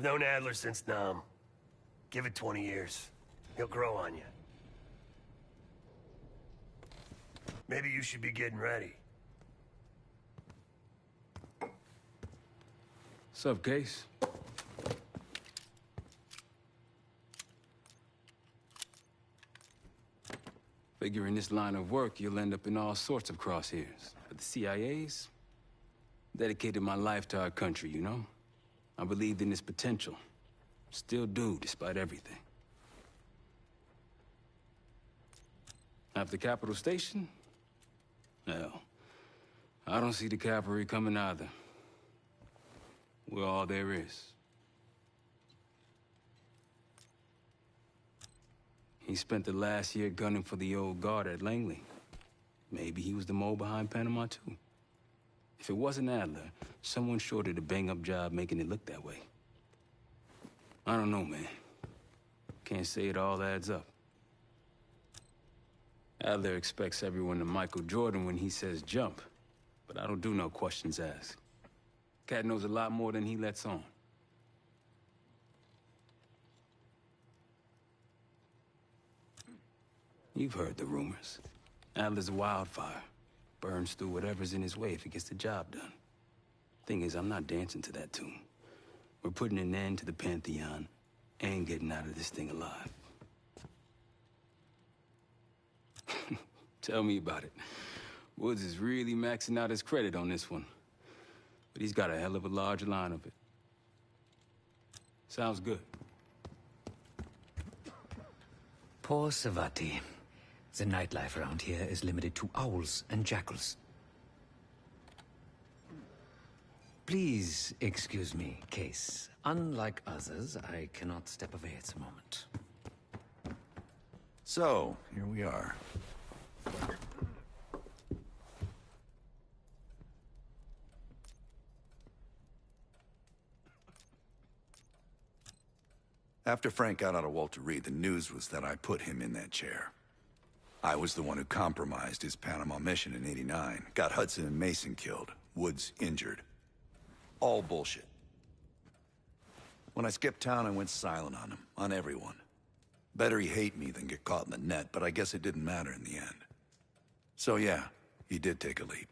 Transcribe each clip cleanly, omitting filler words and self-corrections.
I've known Adler since Nam. Give it 20 years. He'll grow on you. Maybe you should be getting ready. Sup, Case? Figure in this line of work, you'll end up in all sorts of crosshairs. But the CIA's dedicated my life to our country, you know? I believed in its potential. Still do, despite everything. After Capital Station? Well, I don't see the cavalry coming either. We're all there is. He spent the last year gunning for the old guard at Langley. Maybe he was the mole behind Panama, too. If it wasn't Adler, someone sure did a bang-up job making it look that way. I don't know, man. Can't say it all adds up. Adler expects everyone to Michael Jordan when he says jump, but I don't do no questions asked. Cat knows a lot more than he lets on. You've heard the rumors. Adler's a wildfire. Burns through whatever's in his way if he gets the job done. Thing is, I'm not dancing to that tune. We're putting an end to the Pantheon and getting out of this thing alive. Tell me about it. Woods is really maxing out his credit on this one. But he's got a hell of a large line of it. Sounds good. Poor Savati. The nightlife around here is limited to owls and jackals. Please excuse me, Case. Unlike others, I cannot step away at the moment. So, here we are. After Frank got out of Walter Reed, the news was that I put him in that chair. I was the one who compromised his Panama mission in '89, got Hudson and Mason killed, Woods injured. All bullshit. When I skipped town, I went silent on him, on everyone. Better he hate me than get caught in the net, but I guess it didn't matter in the end. So yeah, he did take a leap.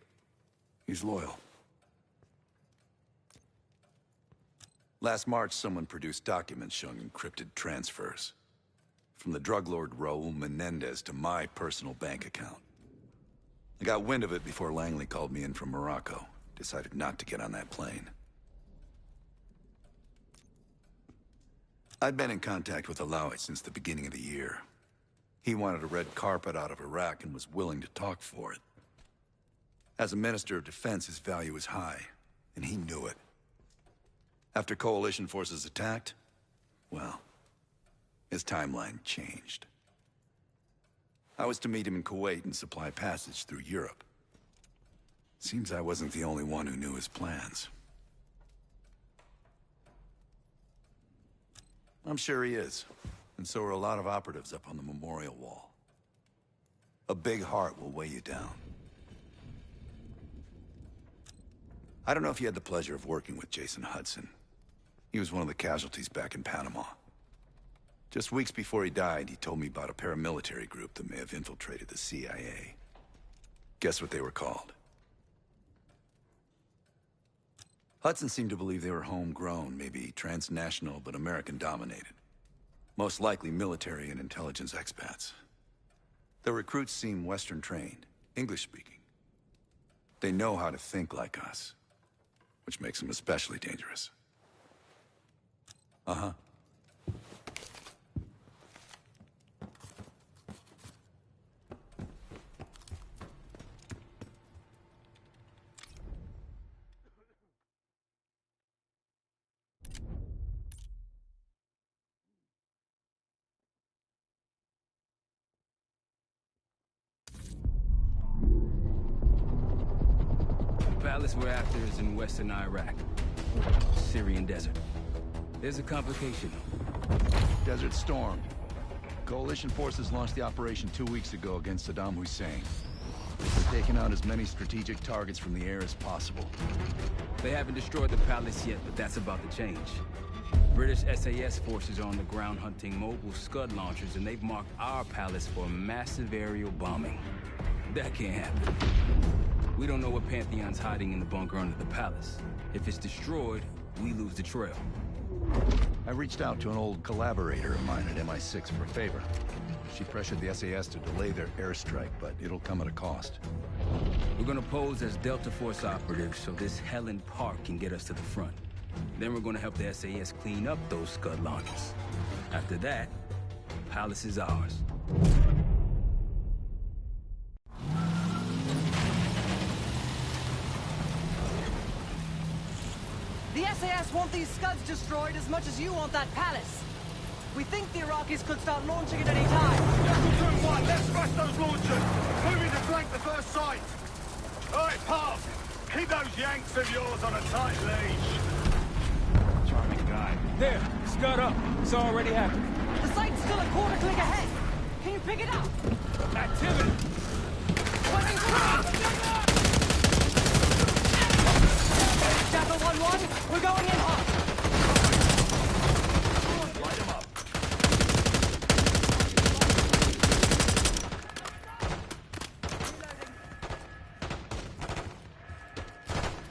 He's loyal. Last March, someone produced documents showing encrypted transfers. From the drug lord Raul Menendez to my personal bank account. I got wind of it before Langley called me in from Morocco. Decided not to get on that plane. I'd been in contact with Alawi since the beginning of the year. He wanted a red carpet out of Iraq and was willing to talk for it. As a Minister of Defense, his value is high, and he knew it. After Coalition forces attacked, well, his timeline changed. I was to meet him in Kuwait and supply passage through Europe. Seems I wasn't the only one who knew his plans. I'm sure he is, and so are a lot of operatives up on the memorial wall. A big heart will weigh you down. I don't know if you had the pleasure of working with Jason Hudson. He was one of the casualties back in Panama. Just weeks before he died, he told me about a paramilitary group that may have infiltrated the CIA. Guess what they were called? Hudson seemed to believe they were homegrown, maybe transnational, but American-dominated. Most likely military and intelligence expats. The recruits seem Western-trained, English-speaking. They know how to think like us, which makes them especially dangerous. Uh-huh. The palace we're after is in western Iraq. Syrian desert. There's a complication. Desert Storm. Coalition forces launched the operation 2 weeks ago against Saddam Hussein. They're taking out as many strategic targets from the air as possible. They haven't destroyed the palace yet, but that's about to change. British SAS forces are on the ground hunting mobile Scud launchers, and they've marked our palace for massive aerial bombing. That can't happen. We don't know what Pantheon's hiding in the bunker under the palace. If it's destroyed, we lose the trail. I reached out to an old collaborator of mine at MI6 for a favor. She pressured the SAS to delay their airstrike, but it'll come at a cost. We're gonna pose as Delta Force operatives so this Helen Park can get us to the front. Then we're gonna help the SAS clean up those Scud launchers. After that, Palace is ours. The SAS want these Scuds destroyed as much as you want that palace. We think the Iraqis could start launching at any time. Jackal 2-1, let's rush those launchers! Moving to flank the first site! Alright, Park! Keep those Yanks of yours on a tight leash. Charming guy. There! Scud up! It's already happened. The site's still a quarter click ahead. Can you pick it up? Activity! Jackal 1-1, we're going in hot. Light them up.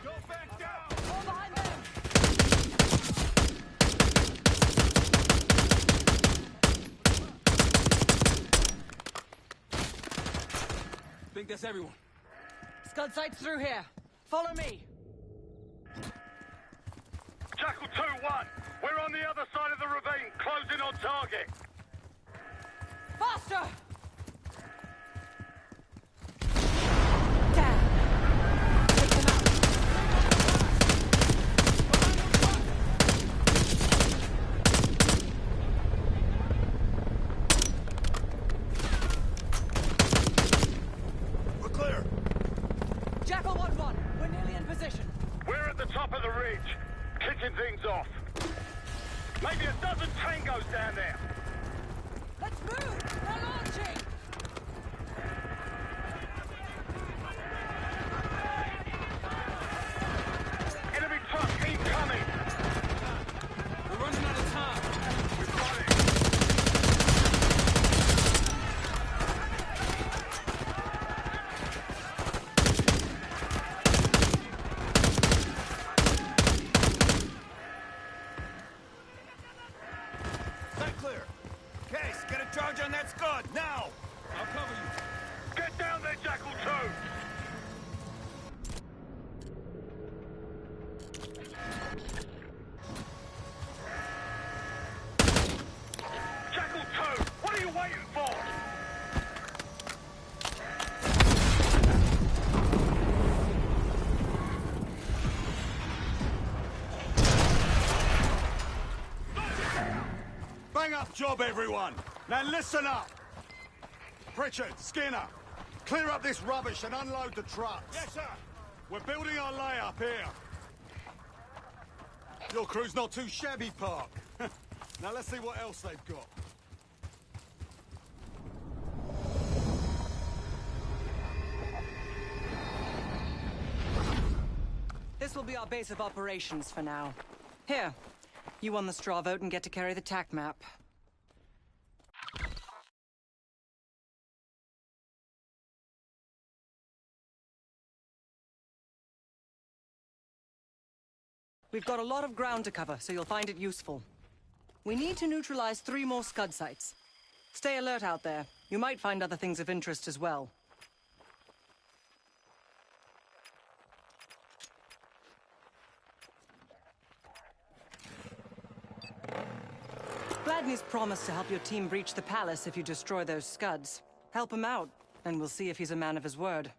Go back down! Fall behind them. Think that's everyone. Scud site's through here. Follow me. Jackal 2-1, we're on the other side of the ravine, closing on target. Faster! Damn. Take them out. We're clear. Jackal 1-1, we're nearly in position. We're at the top of the ridge, kicking things off. Maybe a dozen tangos down there. Let's move! They're launching! Enemy truck incoming. We're running out of time. We've got it. Stand clear. Case, get a charge on that Scud, now! I'll cover you. Get down there, Jackal 2! Jackal 2, what are you waiting for? Bang up job, everyone! Now listen up! Pritchard, Skinner, clear up this rubbish and unload the trucks. Yes, sir. We're building our layup here. Your crew's not too shabby, Park. Now let's see what else they've got. This will be our base of operations for now. Here, you won the straw vote and get to carry the TAC map. We've got a lot of ground to cover, so you'll find it useful. We need to neutralize 3 more Scud sites. Stay alert out there. You might find other things of interest as well. Gladney's promised to help your team breach the palace if you destroy those Scuds. Help him out, and we'll see if he's a man of his word.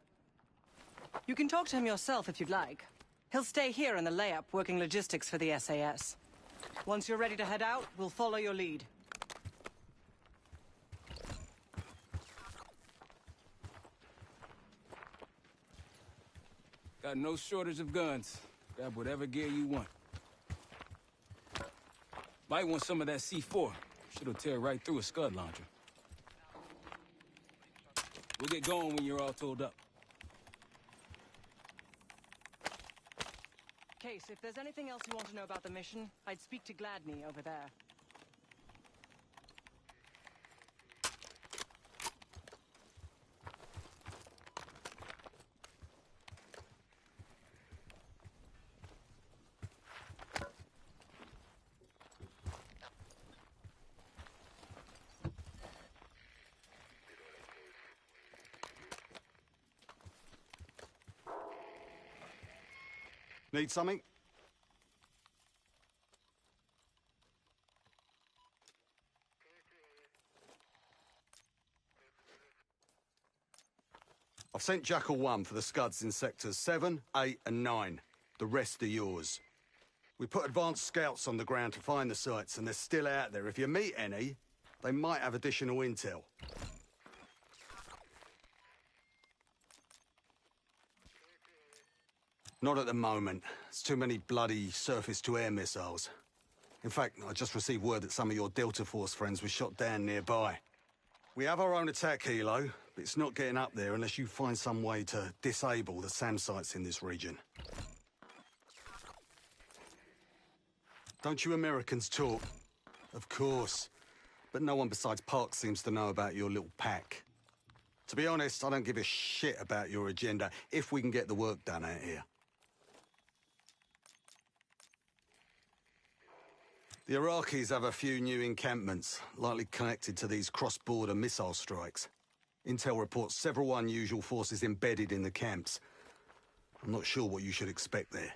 You can talk to him yourself if you'd like. He'll stay here in the layup, working logistics for the SAS. Once you're ready to head out, we'll follow your lead. Got no shortage of guns. Grab whatever gear you want. Might want some of that C4. Shit'll tear right through a Scud launcher. We'll get going when you're all tooled up. Case, if there's anything else you want to know about the mission, I'd speak to Gladney over there. Need something? I've sent Jackal 1 for the Scuds in sectors 7, 8 and 9. The rest are yours. We put advanced scouts on the ground to find the sites, and they're still out there. If you meet any, they might have additional intel. Not at the moment. It's too many bloody surface-to-air missiles. In fact, I just received word that some of your Delta Force friends were shot down nearby. We have our own attack helo, but it's not getting up there unless you find some way to disable the SAM sites in this region. Don't you Americans talk? Of course. But no one besides Park seems to know about your little pack. To be honest, I don't give a shit about your agenda if we can get the work done out here. The Iraqis have a few new encampments, likely connected to these cross-border missile strikes. Intel reports several unusual forces embedded in the camps. I'm not sure what you should expect there.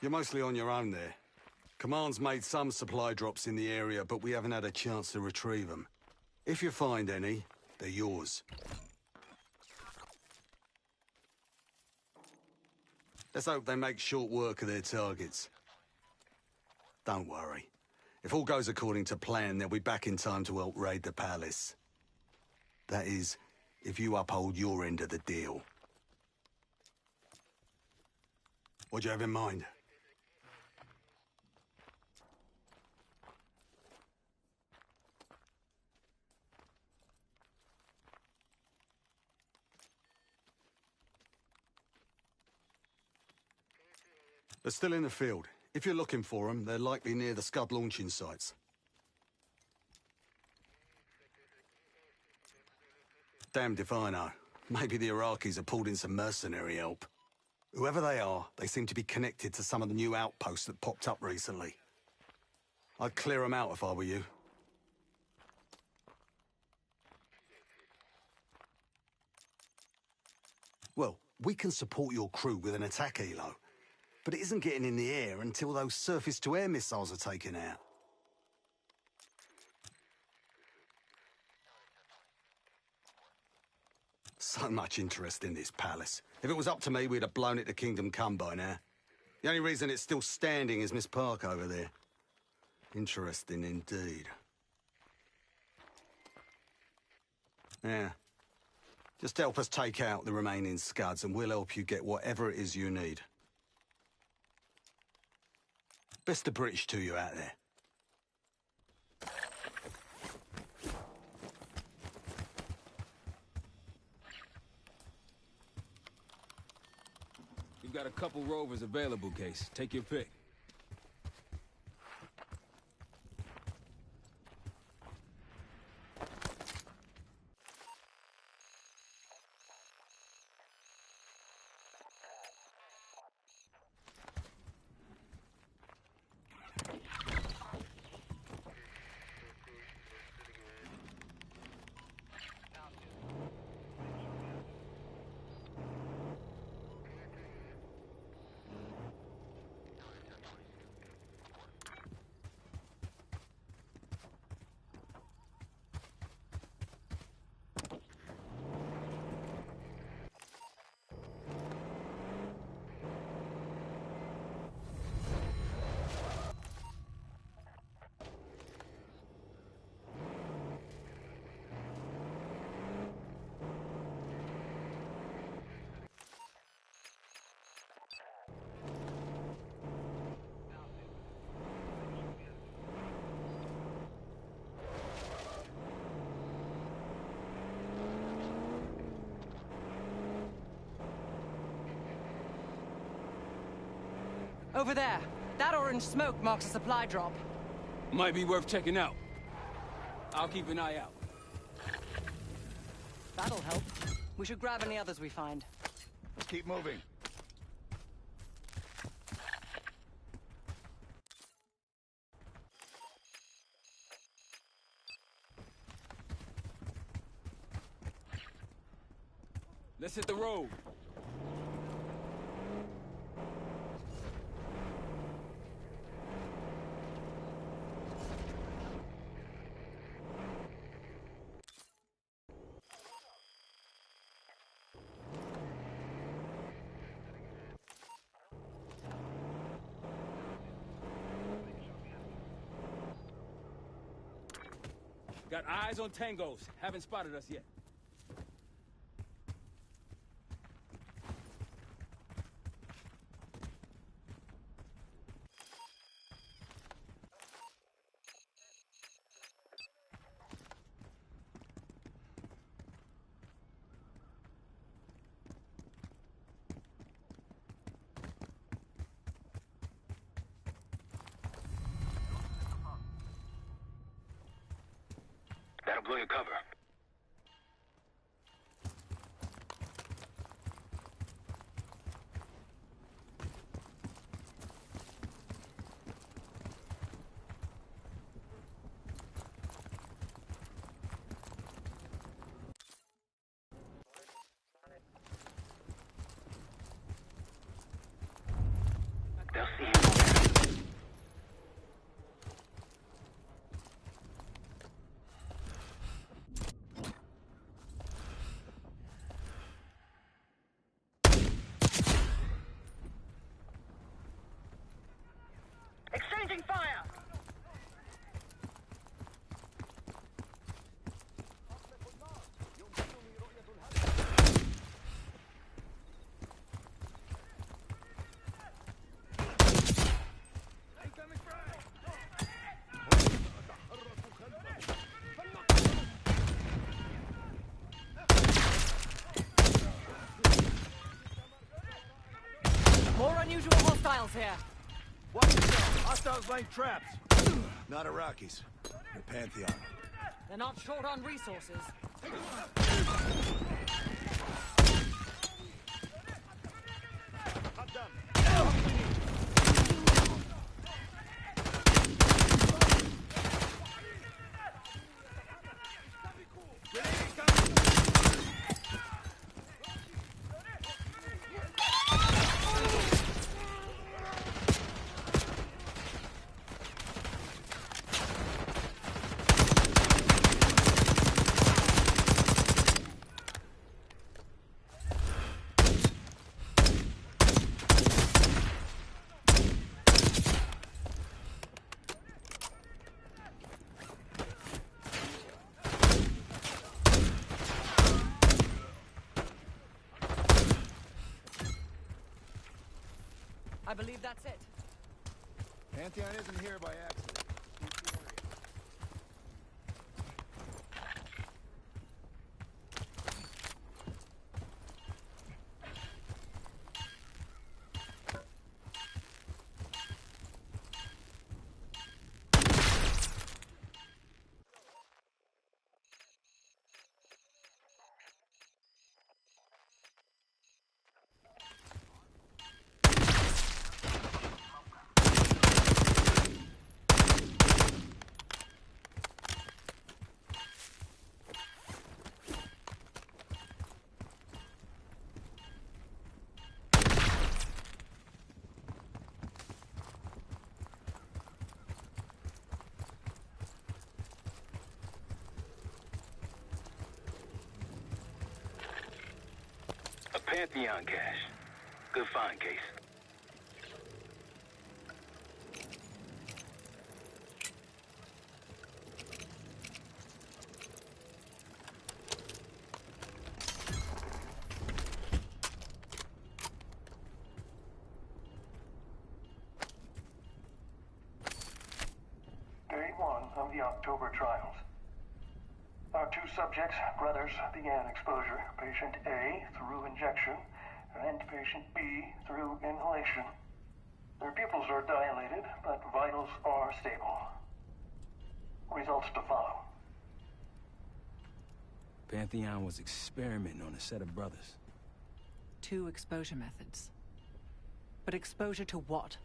You're mostly on your own there. Command's made some supply drops in the area, but we haven't had a chance to retrieve them. If you find any, they're yours. Let's hope they make short work of their targets. Don't worry. If all goes according to plan, they'll be back in time to help raid the palace. That is, if you uphold your end of the deal. What do you have in mind? They're still in the field. If you're looking for them, they're likely near the Scud launching sites. Damned if I know. Maybe the Iraqis have pulled in some mercenary help. Whoever they are, they seem to be connected to some of the new outposts that popped up recently. I'd clear them out if I were you. Well, we can support your crew with an attack helo. But it isn't getting in the air until those surface-to-air missiles are taken out. So much interest in this palace. If it was up to me, we'd have blown it to Kingdom Come by now. The only reason it's still standing is Miss Park over there. Interesting indeed. Yeah. Just help us take out the remaining Scuds and we'll help you get whatever it is you need. Best of British to you out there. We've got a couple rovers available, Case. Take your pick. Over there. That orange smoke marks a supply drop. Might be worth checking out. I'll keep an eye out. That'll help. We should grab any others we find. Let's keep moving. Let's hit the road. Got eyes on tangos. Haven't spotted us yet. That'll blow your cover. They'll see you. Exchanging fire! More unusual hostiles here. Watch yourself. Hostiles laying traps. Not Iraqis. The Pantheon. They're not short on resources. I believe that's it. Pantheon isn't here by accident. Pantheon cache. Good find, Case. Day 1 of the October trials. Our two subjects, brothers, began exposure. Patient A through injection, and patient B through inhalation. Their pupils are stable. Results to follow. Pantheon was experimenting on a set of brothers. 2 exposure methods. But exposure to what?